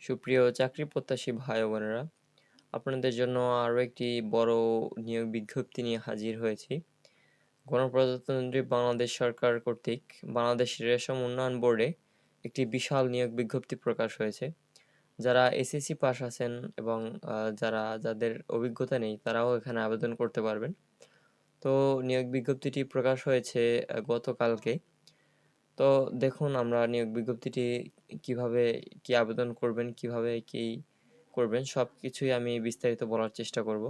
সুপ্রিয় চাকরি প্রত্যাশী ভাই ও বোনেরা, আপনাদের জন্য আরও একটি বড় নিয়োগ বিজ্ঞপ্তি নিয়ে হাজির হয়েছি। গণপ্রজাতন্ত্রী বাংলাদেশ সরকার কর্তৃক বাংলাদেশ রেশম উন্নয়ন বোর্ডে একটি বিশাল নিয়োগ বিজ্ঞপ্তি প্রকাশ হয়েছে। যারা এসএসসি পাস আছেন এবং যাদের অভিজ্ঞতা নেই তারাও এখানে আবেদন করতে পারবেন। তো নিয়োগ বিজ্ঞপ্তিটি প্রকাশ হয়েছে গতকালকে। তো দেখুন আমরা নিয়োগ বিজ্ঞপ্তিটি কিভাবে কি আবেদন করবেন, কিভাবে কি করবেন সবকিছুই আমি বিস্তারিত বলার চেষ্টা করব।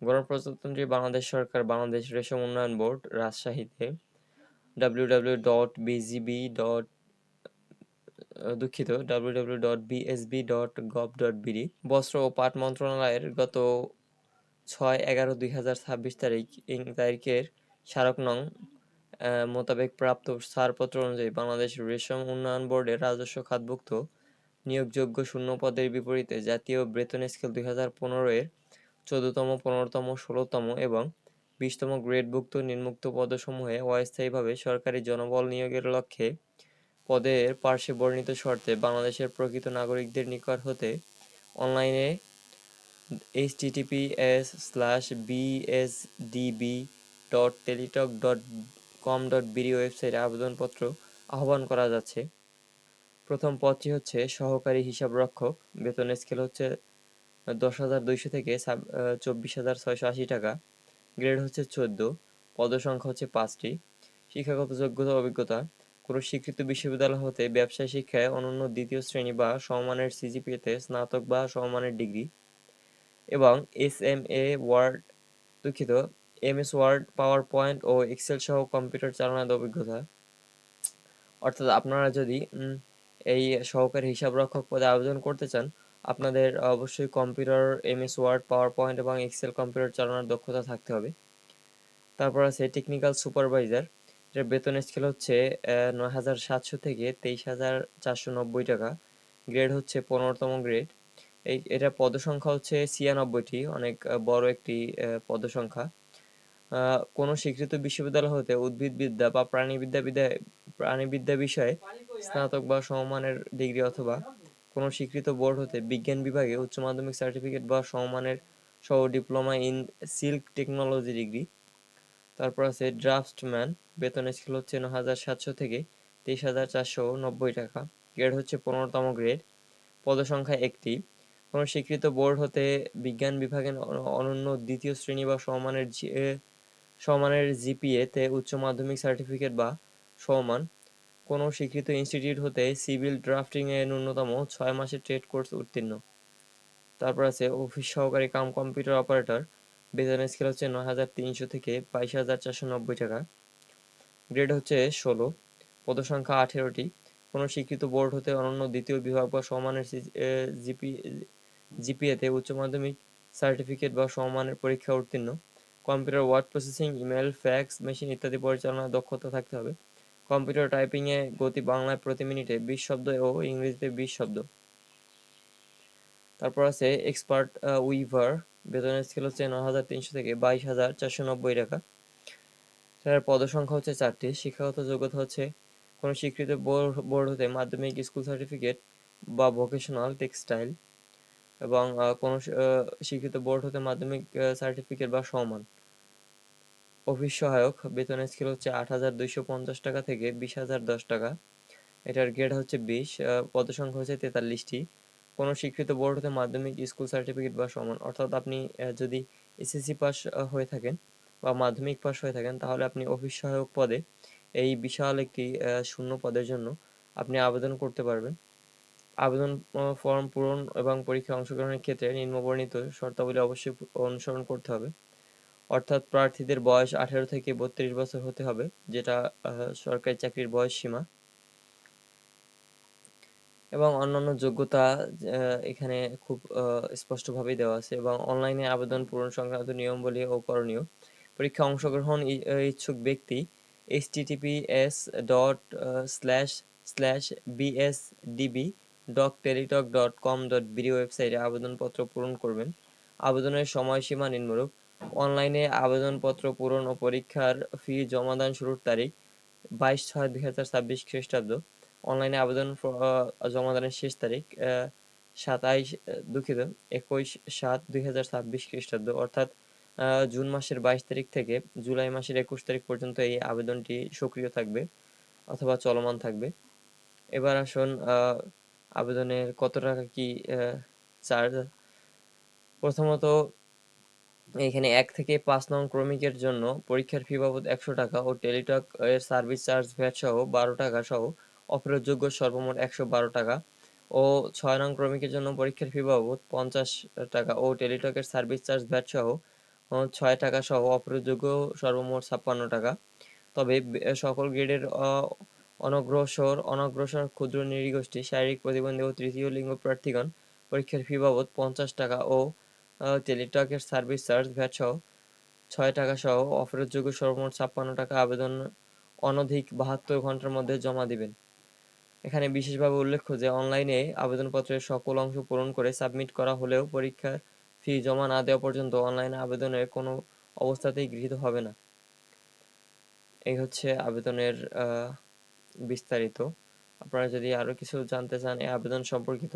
গণপ্রজাতন্ত্রী বাংলাদেশ সরকার বাংলাদেশ রেশম উন্নয়ন বোর্ড রাজশাহীতে www.bgb. দুঃখিত www.bsb.gov.bd বস্ত্র ও পাট মন্ত্রণালয়ের গত 6/11/2026 তারিখের স্মারক নং মোতাবেক প্রাপ্ত ছাড়পত্র অনুযায়ী বাংলাদেশ রেশম উন্নয়ন বোর্ডের রাজস্ব খাতভুক্ত নিয়োগযোগ্য শূন্য পদের বিপরীতে জাতীয় বেতন স্কেল 2015-এর 14তম, 15তম, 16তম এবং 20তম গ্রেডভুক্ত নিম্নোক্ত পদসমূহে অস্থায়ীভাবে সরকারি জনবল নিয়োগের লক্ষ্যে পদের পার্শ্বে বর্ণিত শর্তে বাংলাদেশের প্রকৃত নাগরিকদের নিকট হতে অনলাইনে https://bsdb.teletalk.com.bd ওয়েবসাইটে আবেদনপত্র আহ্বান করা যাচ্ছে। প্রথম পদটি হচ্ছে সহকারী হিসাবরক্ষক। বেতন স্কেল হচ্ছে 10,200 থেকে 24,680 টাকা। গ্রেড হচ্ছে 14। পদসংখ্যা হচ্ছে 5টি। শিক্ষাগত যোগ্যতা অভিজ্ঞতা: কোনো স্বীকৃত বিশ্ববিদ্যালয় হতে ব্যবসায় শিক্ষায় অনন্য দ্বিতীয় শ্রেণী বা সমমানের সিজিপিএতে স্নাতক বা সমমানের ডিগ্রি এবং এমএস ওয়ার্ড, পাওয়ার পয়েন্ট ও এক্সেল সহ কম্পিউটার চালানোর অভিজ্ঞতা। অর্থাৎ আপনারা যদি এই সহকারী হিসাবরক্ষক পদে আবেদন করতে চান, আপনাদের অবশ্যই computer, MS Word, PowerPoint এবং এক্সেল কম্পিউটার চালানোর দক্ষতা থাকতে হবে। তারপর আছে টেকনিক্যাল সুপারভাইজার। এটার বেতন স্কেল হচ্ছে 9,700 থেকে 23,490 টাকা। গ্রেড হচ্ছে 15তম গ্রেড। এটা পদসংখ্যা হচ্ছে 96টি, অনেক বড় একটি পদসংখ্যা। কোনো স্বীকৃত বিশ্ববিদ্যালয় হতে উদ্ভিদবিদ্যা বা প্রাণীবিদ্যা বিষয়ে স্নাতক বা সমমানের ডিগ্রি অথবা কোনো স্বীকৃত বোর্ড হতে বিজ্ঞান বিভাগে উচ্চ মাধ্যমিক সার্টিফিকেট বা সমমানের সহ diploma in silk technology degree. তারপর আছে ড্রাফটম্যান। বেতন স্কেল হচ্ছে 9,700 থেকে 23,490 টাকা। গ্রেড হচ্ছে 15তম গ্রেড। পদসংখ্যা 1টি। কোনো স্বীকৃত বোর্ড হতে বিজ্ঞান বিভাগের অনন্য দ্বিতীয় শ্রেণী বা সমমানের জিপিএ-তে উচ্চ মাধ্যমিক সার্টিফিকেট বা সমমান। কোনো স্বীকৃত ইনস্টিটিউট হতে সিভিল ড্রাফটিংয়ে ন্যূনতম 6 মাসের ট্রেড কোর্স উত্তীর্ণ। তারপর আছে অফিস সহকারী কাম কম্পিউটার অপারেটর। বেতন স্কেল হচ্ছে 9,300 থেকে 22,490 টাকা। গ্রেড হচ্ছে 16। পদসংখ্যা 18টি। কোনো স্বীকৃত বোর্ড হতে অনন্য দ্বিতীয় বিভাগ বা সমমানের জিপিএতে উচ্চ মাধ্যমিক সার্টিফিকেট বা সমমানের পরীক্ষা উত্তীর্ণ। Computer word processing, email, fax machine ইত্যাদি পরিচালনার দক্ষতা থাকতে হবে। কম্পিউটার টাইপিংয়ে গতি বাংলায় প্রতি মিনিটে 20 শব্দ ও ইংরেজিতে 20 শব্দ। তারপর আছে এক্সপার্ট উইভার। বেতনের স্কেল হচ্ছে 9,300 থেকে 22,490 টাকা। তার পদসংখ্যা হচ্ছে 4টি। শিক্ষাগত যোগ্যতা হচ্ছে কোনো স্বীকৃত বোর্ড হতে মাধ্যমিক স্কুল সার্টিফিকেট বা ভোকেশনাল টেক্সটাইল এবং কোনো স্বীকৃত বোর্ড হতে মাধ্যমিক সার্টিফিকেট বা সমমান। অফিস সহায়ক। বেতনের স্কেল হচ্ছে 8,250 টাকা থেকে 20,010 টাকা। এটার গ্রেড হচ্ছে 20। পদসংখ্যা হচ্ছে 43টি। কোনো স্বীকৃত বোর্ড হতে মাধ্যমিক স্কুল সার্টিফিকেট বা সমান। অর্থাৎ আপনি যদি এসএসসি পাস হয়ে থাকেন বা মাধ্যমিক পাস হয়ে থাকেন তাহলে আপনি অফিস সহায়ক পদে এই বিশাল একটি শূন্য পদের জন্য আপনি আবেদন করতে পারবেন। আবেদন ফর্ম পূরণ এবং পরীক্ষায় অংশগ্রহণের ক্ষেত্রে নিম্নবর্ণিত শর্তাবলী অবশ্যই অনুসরণ করতে হবে। অর্থাৎ প্রার্থীদের বয়স 18 থেকে 32 বছর হতে হবে, যেটা সরকারি চাকরির বয়স সীমা। এবং অন্যান্য যোগ্যতা এখানে খুব স্পষ্টভাবেই দেওয়া আছে এবং অনলাইনে আবেদন পূরণ সংক্রান্ত নিয়মাবলী ও করণীয়। পরীক্ষায় অংশগ্রহণ ইচ্ছুক ব্যক্তি https://bsdb.teletalk.com.bd ওয়েবসাইটে আবেদনপত্র পূরণ করবেন। আবেদনের সময়সীমা নিম্নরূপ: অনলাইনে আবেদনপত্র পূরণ ও পরীক্ষার ফি জমাদান শুরুর তারিখ 22/6/2026 খ্রিস্টাব্দ। অনলাইনে আবেদন জমা দানের শেষ তারিখ 21/7/2026 খ্রিস্টাব্দ, অর্থাৎ জুন মাসের 22 তারিখ থেকে জুলাই মাসের 21 তারিখ পর্যন্ত এই আবেদনটি সক্রিয় থাকবে অথবা চলমান থাকবে। এবার আসুন আবেদনের কত টাকা কি চার্জ। প্রথমত এখানে 1 থেকে 5 নং ক্রমিকের জন্য পরীক্ষার ফি বাবদ 100 টাকা ও টেলিটক এর সার্ভিস চার্জ ভ্যাট সহ 12 টাকা সহ অফেরতযোগ্য সর্বমোট 112 টাকা ও 6 নং ক্রমিকের জন্য পরীক্ষার ফি বাবদ 50 টাকা ও টেলিটকের সার্ভিস চার্জ ভ্যাট সহ 6 টাকা সহ অফেরতযোগ্য সর্বমোট 56 টাকা। তবে সকল গ্রেডের অনগ্রসর ক্ষুদ্র নৃগোষ্ঠী, শারীরিক প্রতিবন্ধী ও তৃতীয় লিঙ্গ প্রার্থীগণ পরীক্ষার ফি বাবদ 50 টাকা ও টেলিটকের সার্ভিস চার্জ ভ্যাট সহ 6 টাকা সহ অফেরতযোগ্য সর্বমোট 56 টাকা আবেদন অনধিক 72 ঘন্টার মধ্যে জমা দিবেন। এখানে বিশেষভাবে উল্লেখ্য যে অনলাইনে আবেদনপত্রের সকল অংশ পূরণ করে সাবমিট করা হলেও পরীক্ষার ফি জমা না দেওয়া পর্যন্ত অনলাইনে আবেদনের কোনো অবস্থাতেই গৃহীত হবে না। এই হচ্ছে আবেদনের বিস্তারিত। আপনারা যদি আরও কিছু জানতে চান এই আবেদন সম্পর্কিত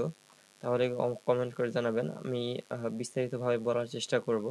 তাহলে কমেন্ট করে জানাবেন, আমি বিস্তারিতভাবে বলার চেষ্টা করব।